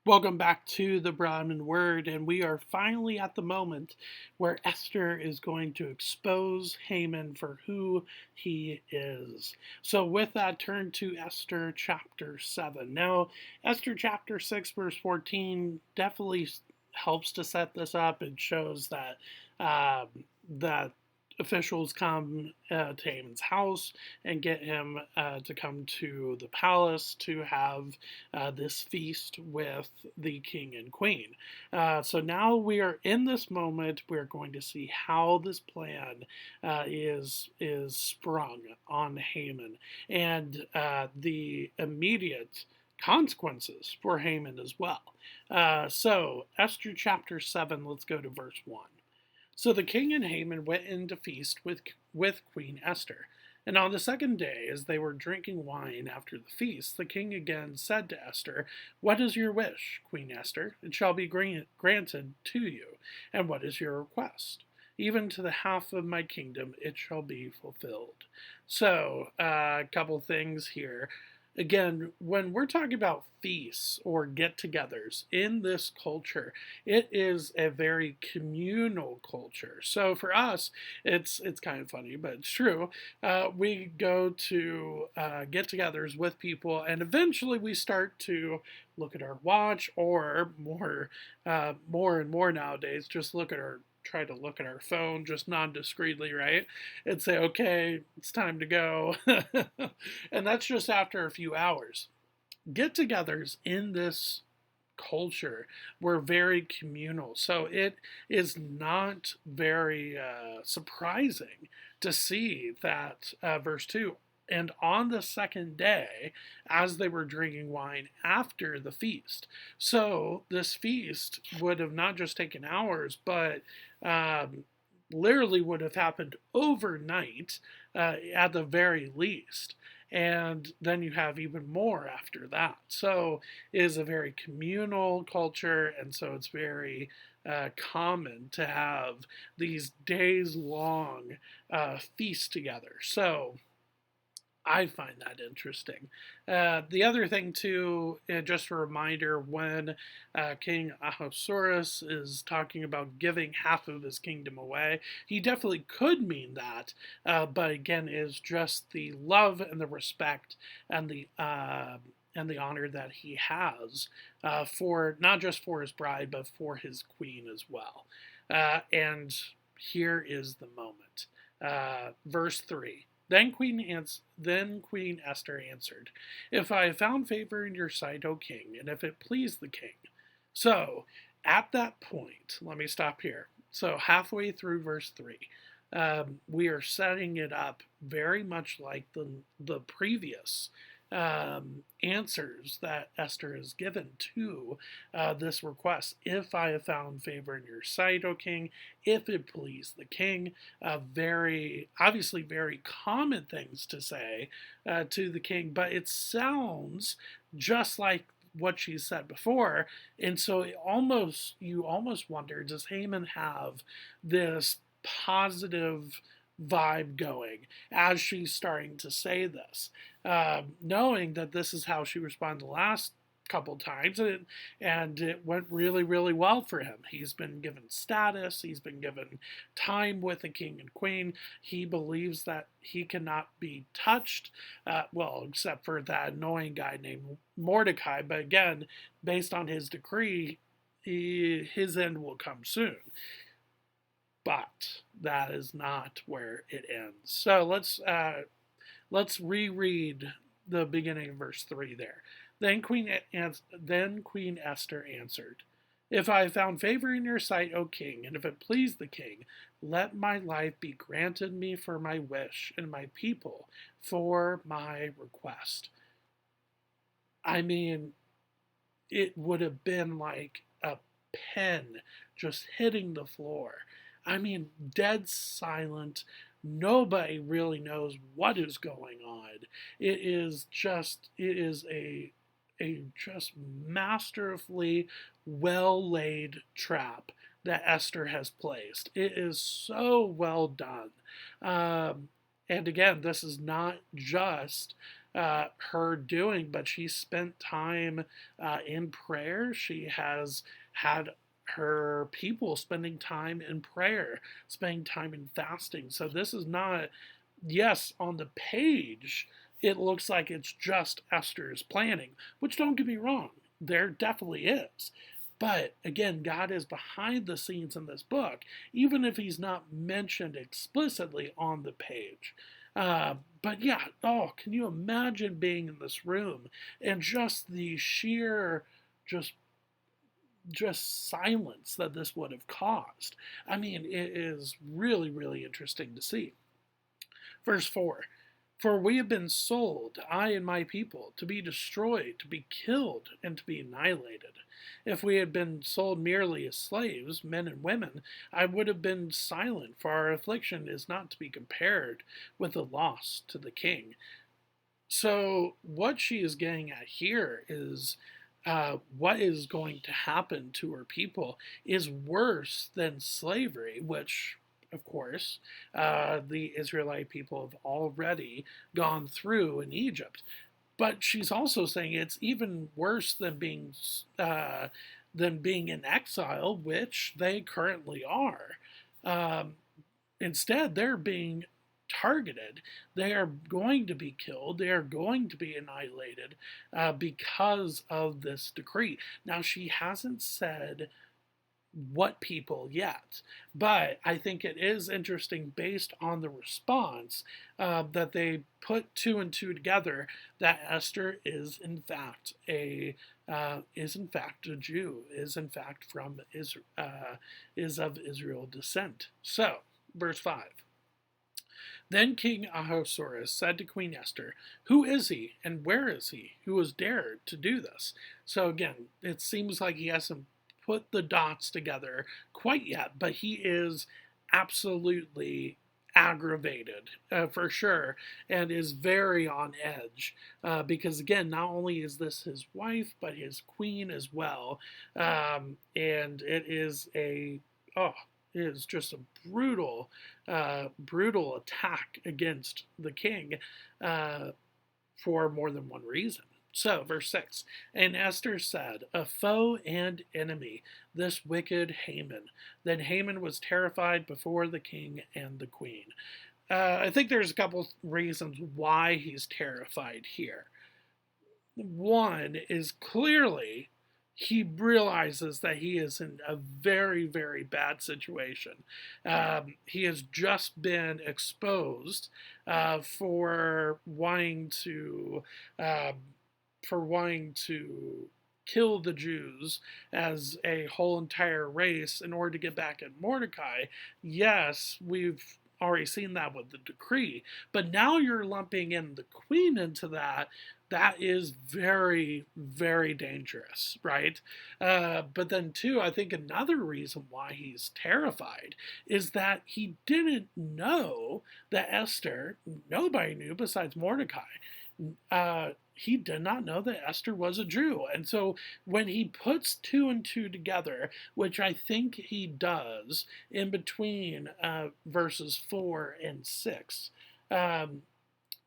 Welcome back to the Broadman Word, and we are finally at the moment where Esther is going to expose Haman for who he is. So, with that, turn to Esther chapter 7. Now, Esther chapter 6, verse 14 definitely helps to set this up. It shows that officials come to Haman's house and get him to come to the palace to have this feast with the king and queen. So now we are in this moment. We're going to see how this plan is sprung on Haman and the immediate consequences for Haman as well. So Esther chapter 7, let's go to verse 1. So the king and Haman went in to feast with Queen Esther. And on the second day, as they were drinking wine after the feast, the king again said to Esther, "What is your wish, Queen Esther? It shall be granted to you. And what is your request? Even to the half of my kingdom it shall be fulfilled." So, a couple things here. Again, when we're talking about feasts or get togethers in this culture, it is a very communal culture. So for us, it's kind of funny, but it's true. We go to get togethers with people, and eventually we start to look at our watch, or more and more nowadays, just try to look at our phone just non-discreetly, right? And say, okay, it's time to go. And that's just after a few hours. Get togethers in this culture were very communal. So it is not very surprising to see that verse 2. And on the second day, as they were drinking wine after the feast. So this feast would have not just taken hours, but um, literally would have happened overnight at the very least. And then you have even more after that. So it is a very communal culture, and so it's very common to have these days long feasts together. So I find that interesting. The other thing, too, just a reminder when King Ahasuerus is talking about giving half of his kingdom away, he definitely could mean that, but again, is just the love and the respect and the honor that he has for not just for his bride, but for his queen as well. And here is the moment. Verse 3. Then Queen Esther answered, "If I have found favor in your sight, O king, and if it please the king." So, at that point, let me stop here. So, halfway through verse 3, we are setting it up very much like the previous answers that Esther has given to this request. If I have found favor in your sight, O king, if it please the king, very obviously very common things to say to the king, but it sounds just like what she said before, and so you almost wonder, does Haman have this positive vibe going as she's starting to say this, knowing that this is how she responded the last couple times, and it went really, really well for him. He's been given status, he's been given time with the king and queen. He believes that he cannot be touched, well, except for that annoying guy named Mordecai. But again, based on his decree, his end will come soon. But that is not where it ends. So let's reread the beginning of verse 3 there. Then Queen Esther answered, "If I have found favor in your sight, O king, and if it please the king, let my life be granted me for my wish, and my people for my request." I mean, it would have been like a pen just hitting the floor. I mean, dead silent. Nobody really knows what is going on. It is a just masterfully well laid trap that Esther has placed. It is so well done. And again, this is not just her doing, but she spent time in prayer. She has had her people spending time in prayer, spending time in fasting. So this is not, yes, on the page, it looks like it's just Esther's planning, which don't get me wrong, there definitely is. But again, God is behind the scenes in this book, even if he's not mentioned explicitly on the page. But yeah, oh, can you imagine being in this room and just the sheer, just just silence that this would have caused? I mean, it is really, really interesting to see. Verse 4. For we have been sold, I and my people, to be destroyed, to be killed, and to be annihilated. If we had been sold merely as slaves, men and women, I would have been silent, for our affliction is not to be compared with the loss to the king. So, what she is getting at here is what is going to happen to her people is worse than slavery, which, of course, the Israelite people have already gone through in Egypt. But she's also saying it's even worse than being in exile, which they currently are. Um, Instead, they're being targeted. They are going to be killed. They are going to be annihilated because of this decree. Now, she hasn't said what people yet, but I think it is interesting based on the response that they put two and two together that Esther is in fact a Jew, is in fact from is of Israel descent. So, verse 5. Then King Ahasuerus said to Queen Esther, who is he and where is he who has dared to do this? So again, it seems like he hasn't put the dots together quite yet, but he is absolutely aggravated for sure, and is very on edge because again, not only is this his wife but his queen as well, and it is a oh it is just a brutal attack against the king for more than one reason. So, verse 6. And Esther said, a foe and enemy, this wicked Haman. Then Haman was terrified before the king and the queen. I think there's a couple reasons why he's terrified here. One is clearly he realizes that he is in a very, very bad situation. He has just been exposed for wanting to kill the Jews as a whole entire race in order to get back at Mordecai. Yes, we've already seen that with the decree, but now you're lumping in the queen into that. That is very, very dangerous, right? But then, too, I think another reason why he's terrified is that he didn't know that Esther, nobody knew besides Mordecai, he did not know that Esther was a Jew. And so when he puts two and two together, which I think he does in between verses 4 and 6,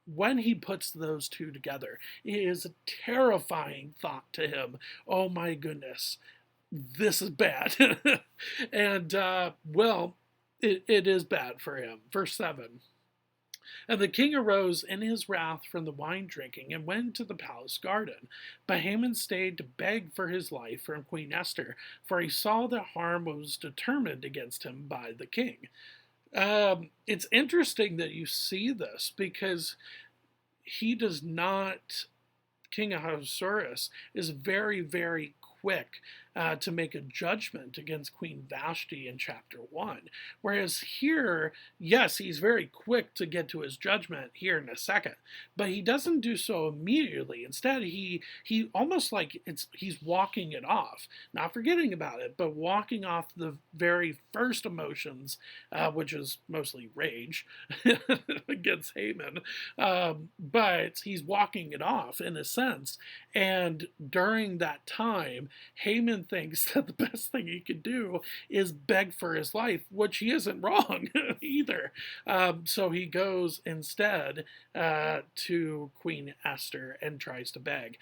when he puts those two together, it is a terrifying thought to him. Oh my goodness, this is bad. And, it is bad for him. Verse 7. And the king arose in his wrath from the wine drinking and went into the palace garden. But Haman stayed to beg for his life from Queen Esther, for he saw that harm was determined against him by the king. It's interesting that you see this because he does not, King Ahasuerus is very, very quick to make a judgment against Queen Vashti in chapter 1. Whereas here, yes, he's very quick to get to his judgment here in a second, but he doesn't do so immediately. Instead, he almost like he's walking it off, not forgetting about it, but walking off the very first emotions, which is mostly rage against Haman. But he's walking it off in a sense, and during that time, Haman thinks that the best thing he could do is beg for his life, which he isn't wrong either. So he goes instead to Queen Esther and tries to beg.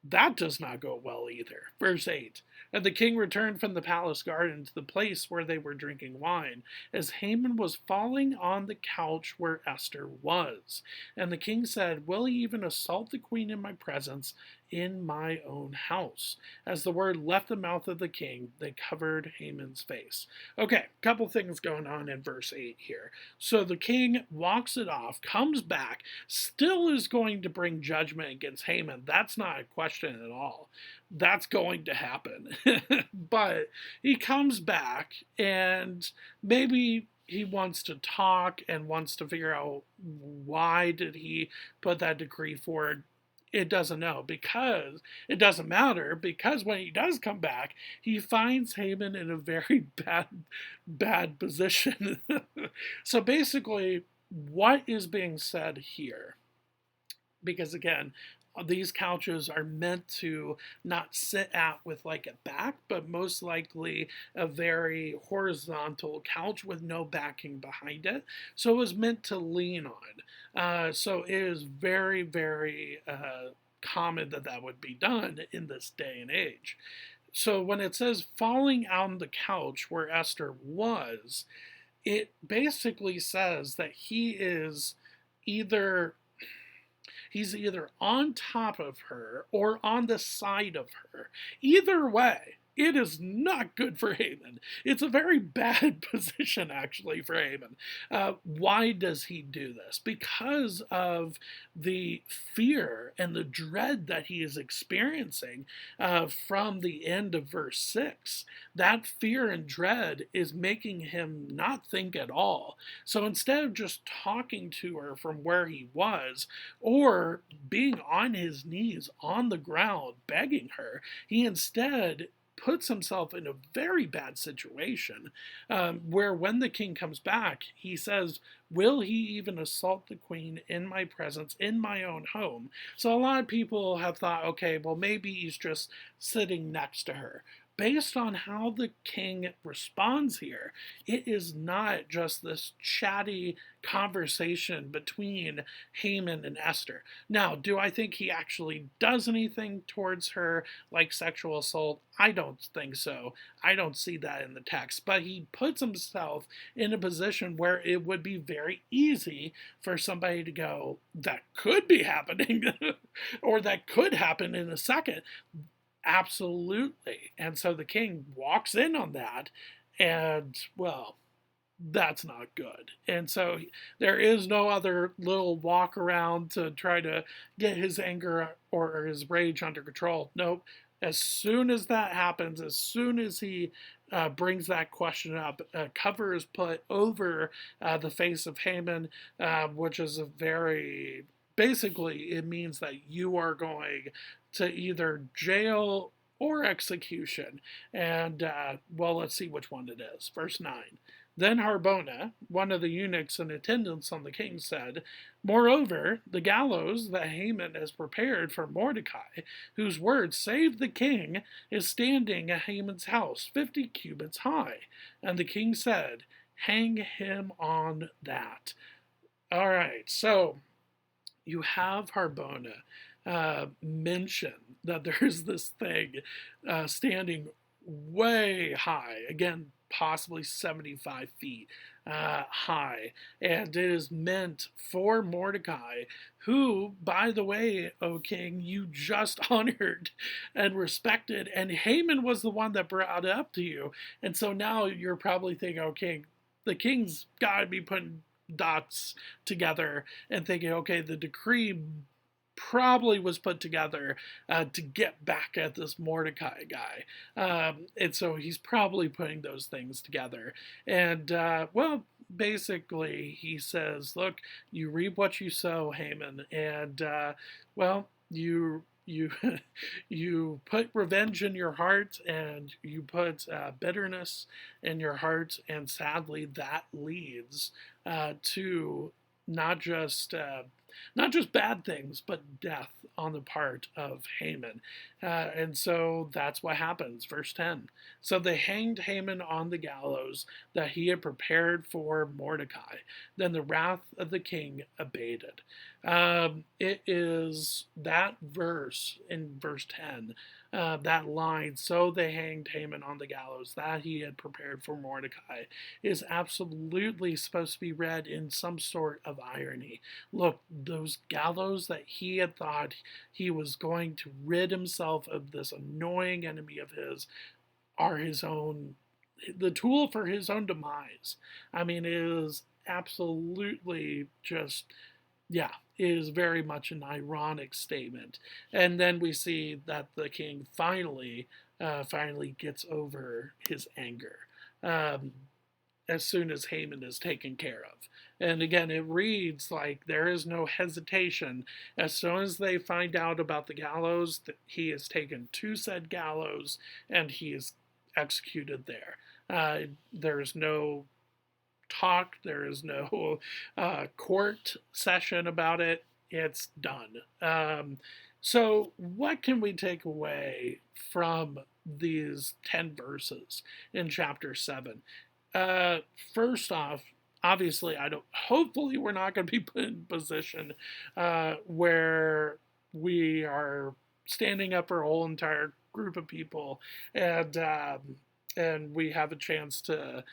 That does not go well either. Verse 8. And the king returned from the palace garden to the place where they were drinking wine, as Haman was falling on the couch where Esther was. And the king said, Will he even assault the queen in my presence, in my own house? As the word left the mouth of the king, they covered Haman's face. Okay, couple things going on in verse 8 here. So the king walks it off, comes back, still is going to bring judgment against Haman. That's not a question at all. That's going to happen. But he comes back and maybe he wants to talk and wants to figure out why did he put that decree forward. It doesn't know, because it doesn't matter, because when he does come back, he finds Haman in a very bad position. So basically, what is being said here? Because again, these couches are meant to not sit at with like a back, but most likely a very horizontal couch with no backing behind it. So it was meant to lean on. So it is very, very common that that would be done in this day and age. So when it says falling on the couch where Esther was, it basically says that either he's either on top of her or on the side of her. Either way, it is not good for Haman. It's a very bad position, actually, for Haman. Why does he do this? Because of the fear and the dread that he is experiencing from the end of verse 6. That fear and dread is making him not think at all. So instead of just talking to her from where he was, or being on his knees on the ground begging her, he instead puts himself in a very bad situation where when the king comes back, he says, Will he even assault the queen in my presence, in my own home? So a lot of people have thought, okay, well, maybe he's just sitting next to her. Based on how the king responds here, it is not just this chatty conversation between Haman and Esther. Now, do I think he actually does anything towards her like sexual assault? I don't think so. I don't see that in the text. But he puts himself in a position where it would be very easy for somebody to go, that could be happening, or that could happen in a second. Absolutely. And so the king walks in on that, and, well, that's not good. And so there is no other little walk around to try to get his anger or his rage under control. Nope. As soon as that happens, as soon as he brings that question up, a cover is put over the face of Haman, which is a very, basically, it means that you are going to either jail or execution. And, well, let's see which one it is. Verse 9. Then Harbona, one of the eunuchs in attendance on the king, said, Moreover, the gallows that Haman has prepared for Mordecai, whose word saved the king, is standing at Haman's house, 50 cubits high. And the king said, Hang him on that. All right, so you have Harbona mention that there's this thing standing way high, again, possibly 75 feet high, and it is meant for Mordecai, who, by the way, O king, you just honored and respected, and Haman was the one that brought it up to you, and so now you're probably thinking, okay, the king's got to be putting dots together and thinking, okay, the decree probably was put together to get back at this Mordecai guy. And so he's probably putting those things together. And, well, basically, he says, look, you reap what you sow, Haman. And, well, you you put revenge in your heart, and you put bitterness in your heart, and sadly that leads to not just not just bad things, but death on the part of Haman. And so that's what happens. Verse 10. So they hanged Haman on the gallows that he had prepared for Mordecai. Then the wrath of the king abated. It is that verse in verse 10, that line, so they hanged Haman on the gallows that he had prepared for Mordecai, is absolutely supposed to be read in some sort of irony. Look, those gallows that he had thought he was going to rid himself of this annoying enemy of his are his own, the tool for his own demise. I mean, it is absolutely just, yeah, it is very much an ironic statement. And then we see that the king finally gets over his anger. Um, as soon as Haman is taken care of. And again, it reads like there is no hesitation. As soon as they find out about the gallows, that he is taken to said gallows and he is executed there. There's no talk, there is no court session about it. It's done. So, what can we take away from these 10 verses in chapter 7? First off, obviously, hopefully, we're not going to be put in a position where we are standing up for a whole entire group of people and we have a chance to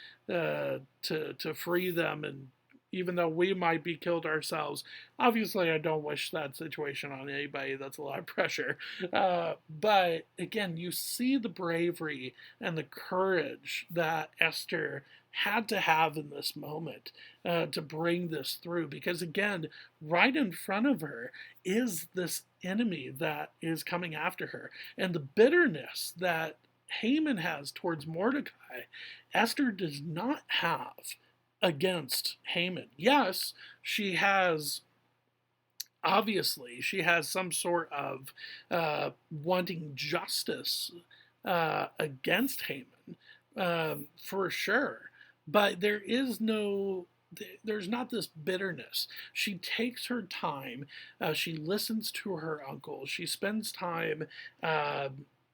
free them, and even though we might be killed ourselves. Obviously, I don't wish that situation on anybody. That's a lot of pressure. But again, you see the bravery and the courage that Esther had to have in this moment to bring this through. Because again, right in front of her is this enemy that is coming after her. And the bitterness that Haman has towards Mordecai, Esther does not have against Haman. Yes, she has some sort of wanting justice against Haman, for sure. But there's not this bitterness. She takes her time. She listens to her uncle. She spends time.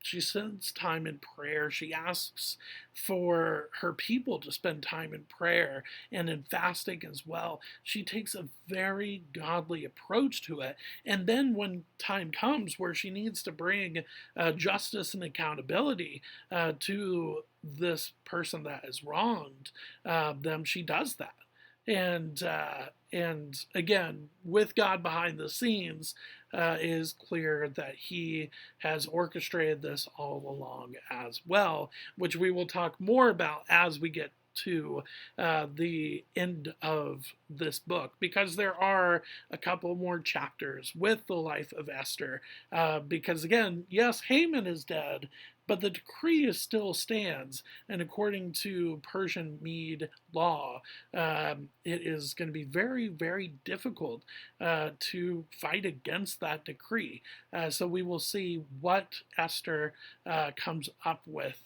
She spends time in prayer. She asks for her people to spend time in prayer and in fasting as well. She takes a very godly approach to it. And then when time comes where she needs to bring justice and accountability to this person that is wronged them, she does that. And again, with God behind the scenes, it is clear that he has orchestrated this all along as well, which we will talk more about as we get to the end of this book, because there are a couple more chapters with the life of Esther. Because again, yes, Haman is dead, but the decree still stands, and according to Persian-Mede law, it is going to be very, very difficult to fight against that decree. So we will see what Esther comes up with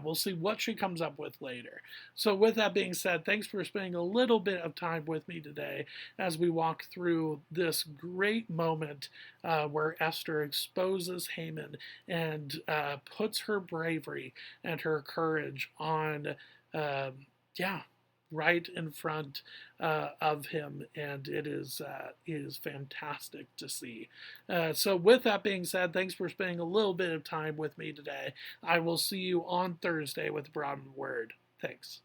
we'll see what she comes up with later. So with that being said, thanks for spending a little bit of time with me today as we walk through this great moment where Esther exposes Haman and puts her bravery and her courage on, right in front of him, and it is fantastic to see. So with that being said, thanks for spending a little bit of time with me today. I will see you on Thursday with Broadman Word. Thanks.